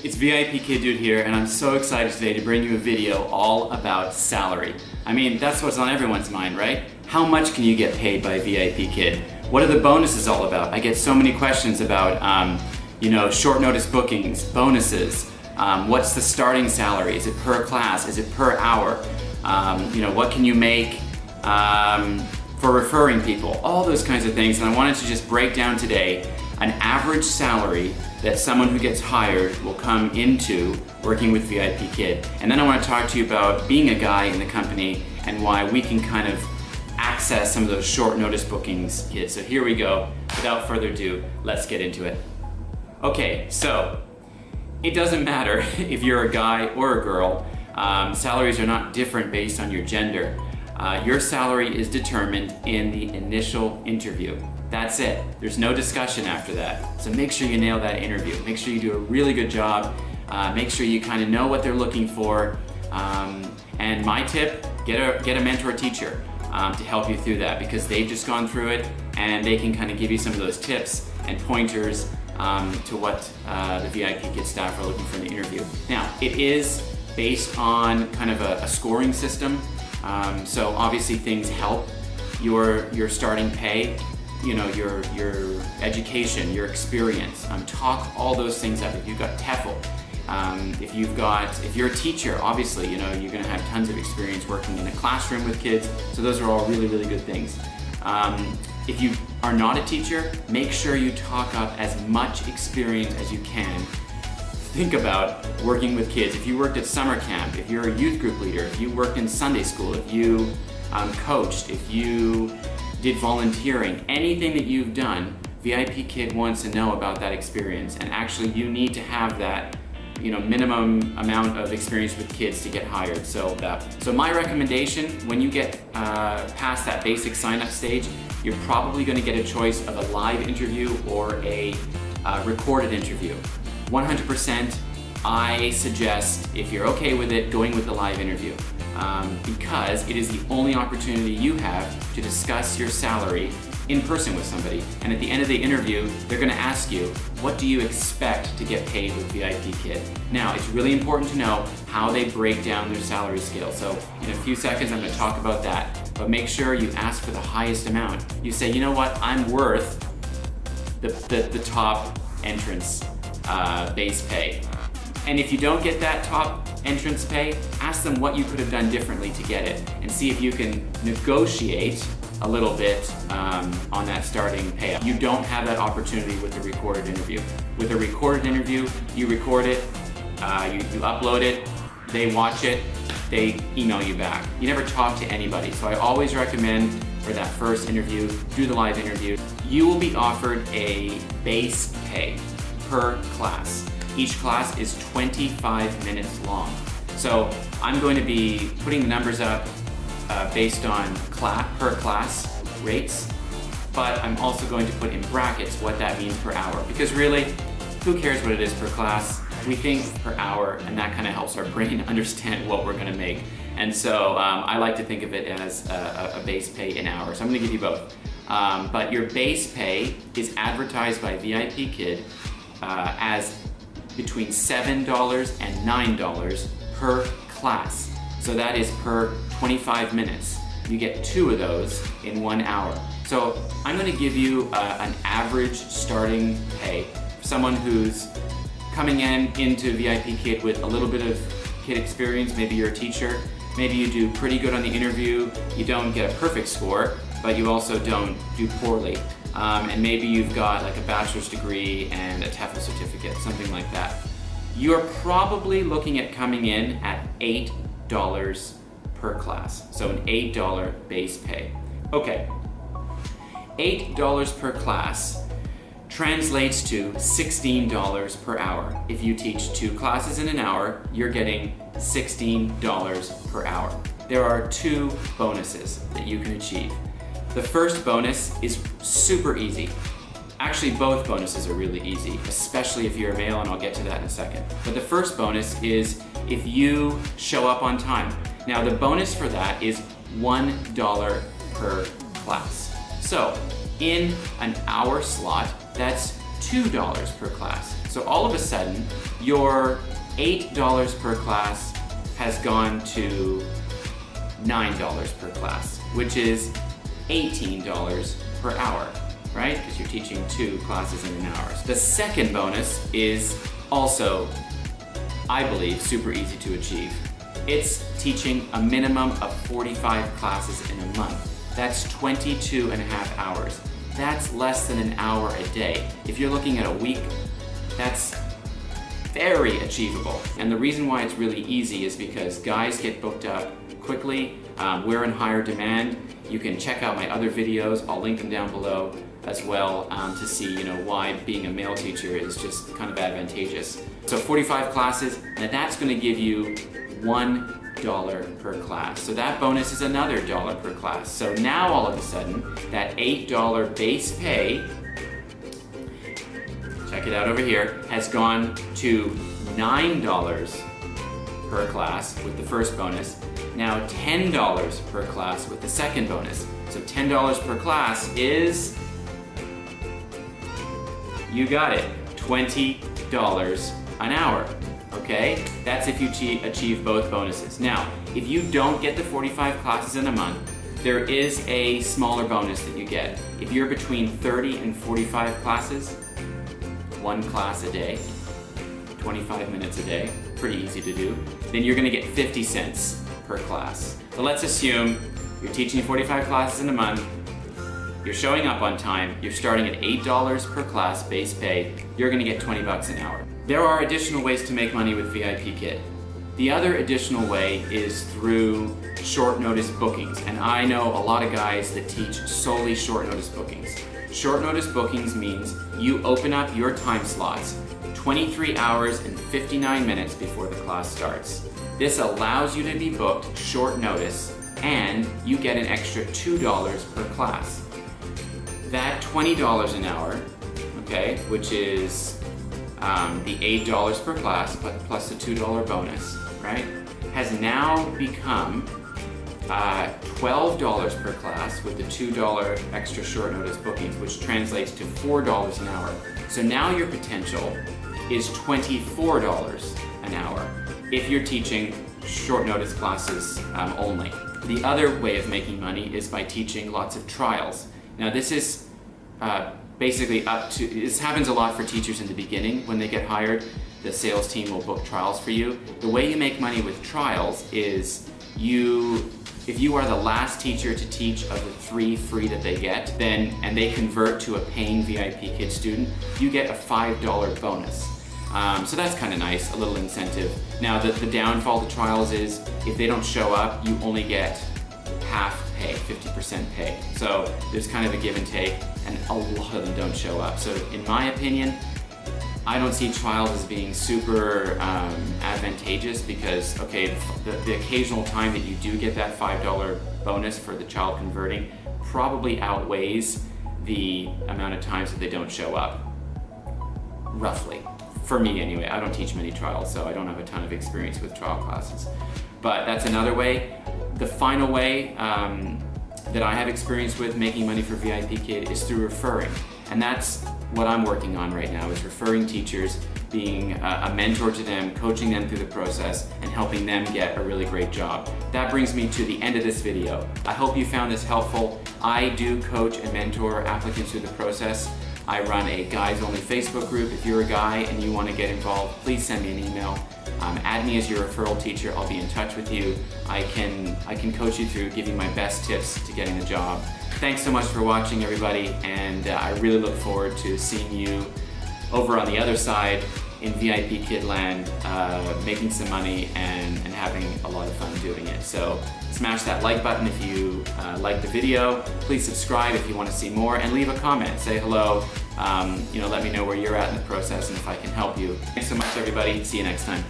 It's VIPKid Dude here, and I'm so excited today to bring you a video all about salary. I mean, that's what's on everyone's mind, right? How much can you get paid by VIPKid? What are the bonuses all about? I get so many questions about, short notice bookings, bonuses. What's the starting salary? Is it per class? Is it per hour? What can you make for referring people? All those kinds of things. And I wanted to just break down today an average salary that someone who gets hired will come into working with VIPKid. And then I want to talk to you about being a guy in the company and why we can kind of access some of those short notice bookings kids. So here we go. Without further ado, let's get into it. Okay, so it doesn't matter if you're a guy or a girl. Salaries are not different based on your gender. Your salary is determined in the initial interview. That's it. There's no discussion after that. So make sure you nail that interview. Make sure you do a really good job. Make sure you kind of know what they're looking for. And my tip, get a mentor teacher to help you through that, because they've just gone through it and they can kind of give you some of those tips and pointers to what the VIPKid staff are looking for in the interview. Now, it is based on kind of a scoring system. So obviously things help your starting pay, your education, your experience. Talk all those things up. If you've got TESOL, if you're a teacher, obviously, you're gonna have tons of experience working in a classroom with kids. So those are all really, really good things. If you are not a teacher, make sure you talk up as much experience as you can. Think about working with kids. If you worked at summer camp, if you're a youth group leader, if you worked in Sunday school, if you coached, if you did volunteering, anything that you've done, VIPKid wants to know about that experience. And actually you need to have that minimum amount of experience with kids to get hired. So my recommendation, when you get past that basic sign-up stage, you're probably going to get a choice of a live interview or a recorded interview. 100%, I suggest, if you're okay with it, going with the live interview, because it is the only opportunity you have to discuss your salary in person with somebody. And at the end of the interview, they're going to ask you, what do you expect to get paid with VIPKid? Now, it's really important to know how they break down their salary scale. So in a few seconds, I'm going to talk about that. But make sure you ask for the highest amount. You say, you know what, I'm worth the top entrance base pay. And if you don't get that top entrance pay, ask them what you could have done differently to get it, and see if you can negotiate a little bit on that starting payout. You don't have that opportunity with a recorded interview. With a recorded interview, you record it, you upload it, they watch it, they email you back. You never talk to anybody. So I always recommend for that first interview, do the live interview. You will be offered a base pay per class. Each class is 25 minutes long. So I'm going to be putting the numbers up based on per class rates, but I'm also going to put in brackets what that means per hour, because really, who cares what it is per class? We think per hour, and that kind of helps our brain understand what we're going to make. And so I like to think of it as a base pay in hours. So I'm going to give you both. But your base pay is advertised by VIPKid as between $7 and $9 per class. So that is per 25 minutes. You get 2 of those in 1 hour. So I'm going to give you an average starting pay for someone who's coming into VIPKid with a little bit of kid experience. Maybe you're a teacher. Maybe you do pretty good on the interview. You don't get a perfect score, but you also don't do poorly. And maybe you've got like a bachelor's degree and a TESOL certificate, something like that. You're probably looking at coming in at $8 per class. So an $8 base pay. Okay, $8 per class translates to $16 per hour. If you teach 2 classes in an hour, you're getting $16 per hour. There are 2 bonuses that you can achieve. The first bonus is super easy. Actually, both bonuses are really easy, especially if you're a male, and I'll get to that in a second. But the first bonus is if you show up on time. Now, the bonus for that is $1 per class. So in an hour slot, that's $2 per class. So all of a sudden, your $8 per class has gone to $9 per class, which is $18 per hour, right? Because you're teaching 2 classes in an hour. The second bonus is also, I believe, super easy to achieve. It's teaching a minimum of 45 classes in a month. That's 22 and a half hours. That's less than an hour a day. If you're looking at a week, that's very achievable. And the reason why it's really easy is because guys get booked up quickly. We're in higher demand. You can check out my other videos. I'll link them down below as well to see, why being a male teacher is just kind of advantageous. So 45 classes, and that's going to give you $1 per class. So that bonus is another $1 per class. So now all of a sudden, that $8 base pay, check it out over here, has gone to $9 per class with the first bonus. Now $10 per class with the second bonus. So $10 per class is, you got it, $20 an hour. Okay? That's if you achieve both bonuses. Now, if you don't get the 45 classes in a month, there is a smaller bonus that you get. If you're between 30 and 45 classes, 1 class a day, 25 minutes a day, pretty easy to do, then you're gonna get 50 cents per class. So let's assume you're teaching 45 classes in a month, you're showing up on time, you're starting at $8 per class base pay, you're gonna get 20 bucks an hour. There are additional ways to make money with VIPKid. The other additional way is through short notice bookings, and I know a lot of guys that teach solely short notice bookings. Short notice bookings means you open up your time slots 23 hours and 59 minutes before the class starts. This allows you to be booked short notice, and you get an extra $2 per class. That $20 an hour, okay, which is the $8 per class plus the $2 bonus, right, has now become $12 per class with the $2 extra short notice bookings, which translates to $4 an hour. So now your potential is $24 an hour if you're teaching short notice classes only. The other way of making money is by teaching lots of trials. Now this is basically this happens a lot for teachers in the beginning. When they get hired, the sales team will book trials for you. The way you make money with trials is if you are the last teacher to teach of the 3 free that they get, and they convert to a paying VIPKid student, you get a $5 bonus. So that's kind of nice, a little incentive. Now the downfall to trials is if they don't show up, you only get half pay, 50% pay. So there's kind of a give and take, and a lot of them don't show up. So in my opinion, I don't see trials as being super advantageous because, okay, the occasional time that you do get that $5 bonus for the child converting probably outweighs the amount of times that they don't show up, roughly. For me anyway, I don't teach many trials, so I don't have a ton of experience with trial classes. But that's another way. The final way that I have experience with making money for VIPKid is through referring. And that's what I'm working on right now, is referring teachers, being a mentor to them, coaching them through the process, and helping them get a really great job. That brings me to the end of this video. I hope you found this helpful. I do coach and mentor applicants through the process. I run a guys only Facebook group. If you're a guy and you want to get involved, please send me an email. Add me as your referral teacher. I'll be in touch with you. I can coach you through, give you my best tips to getting the job. Thanks so much for watching, everybody, and I really look forward to seeing you over on the other side in VIPKid land, making some money and having a lot of fun doing it. So smash that like button if you like the video. Please subscribe if you want to see more, and leave a comment. Say hello. Let me know where you're at in the process and if I can help you. Thanks so much, everybody. See you next time.